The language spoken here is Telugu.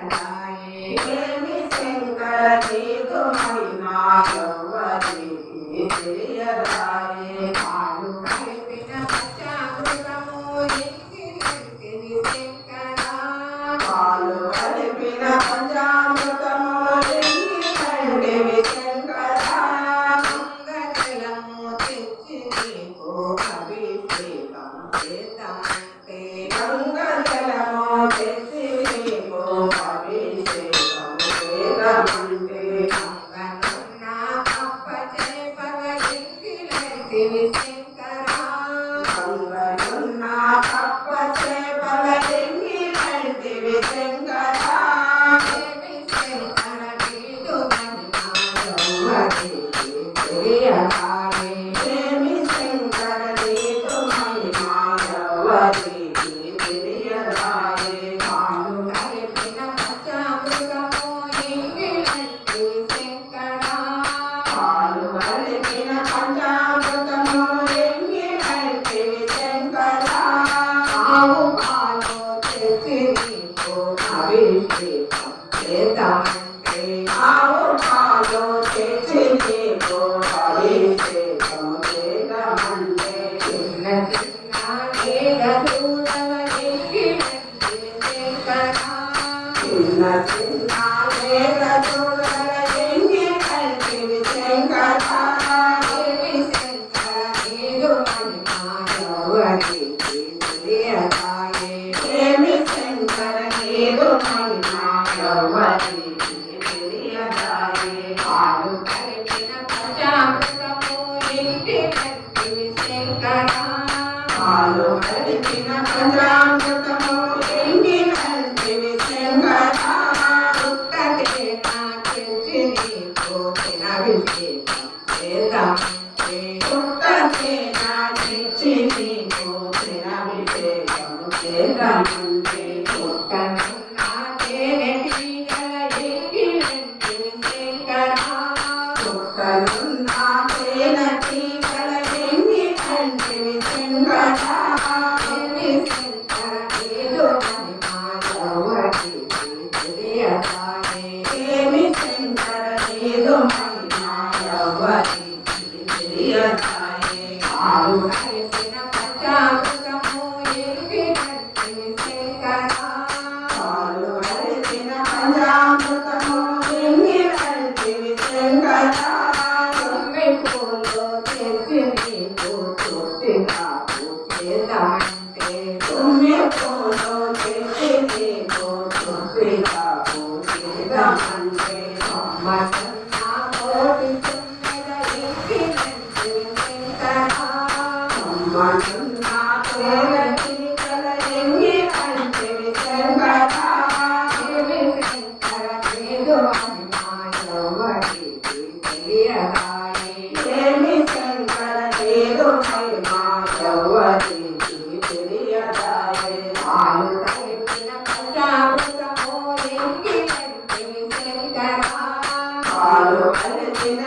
ఏమి శంకర నీదు మహిమా ఎవరికి తెలియదాయే పాలు కలిపిన పంచామృతము ఎంగిలంటివి శంకర పాలు కలిపిన పంచామృతము ఎంగిలంటివి శంకర గంగజలము తెచ్చి నీకు అభిషేకం చేద్దామంటే గంగజలము తెచ్చి నీకు అభిషేకం చేద్దామంటే గంగనున్న అప్పచేపల ఎంగిలంటివి శంకర గంగనున్న అప్పచేపల ఎంగిలంటివి శంకర ఏమి శంకర నీదు మహిమా ఎవరికి తెలియదాయే ఏమి శంకర నీదు మహిమా ఎవరికి తెలియదాయే పాలు కలిపిన పంచామృతము ఎంగిలంటివి శంకర పాలు కలిపిన పంచామృతము ఎంగిలంటివి శంకర ఆవు పాలు తెచ్చి నీకు అభిషేకం చేద్దామంటే ఆవు పాలు తెచ్చి నీకు అభిషేకం చేద్దామంటే చిన్న చిన్న నేరదూడల ఎంగిలంటివి శంకర చిన్న చిన్న నేరదూడల ఎంగిలంటివి శంకర ఏమి శంకర నీదు మహిమా ఎవరికి తెలియదాయే ఏమి శంకర నీదు మహిమా ఎవరికి తెలియదాయే పాలు కలిపిన పంచామృతము ఎంగిలంటివి శంకర పాలు కలిపిన పంచామృతము ఎంగిలంటివి శంకర ఉత్తరేణ తెచ్చి నీకు అభిషేకం చేద్దామంటే ఉత్తరేణ తెచ్చి నీకు అభిషేకం చేద్దామంటే పుట్టనున్న తేనెటీగల ఎంగిలంటివి శంకర పుట్టనున్న తేనెటీగల ఎంగిలంటివి శంకర ఏమి శంకర నీదు మహిమా ఎవరికి తెలియదాయే ఏమి శంకర నీదు మహిమా ఎవరికి తెలియదాయే పాలు కలిపిన పంచామృతము ఎంగిలంటివి శంకర పాలు కలిపిన పంచామృతము ఎంగిలంటివి శంకర తుమ్మి పూలు తెచ్చి నీకు తృప్తిగా పూజేద్దామంటే తుమ్మి పూలు తెచ్చి నీకు తృప్తిగా పూజేద్దామంటే మసన్న కోటి తుమ్మెద ఎంగిలంటివి శంకర మసన్న తేనెటీగల ఎంగిలంటివి శంకర ఏమి శంకర నీదు మహిమా ఎవరికి తెలియదాయే ఏమి శంకర నీదు మహిమా ఎవరికి తెలియదాయే పాలు కలిపిన పంచామృతము ఎంగిలంటివి శంకర పాలు కలిపిన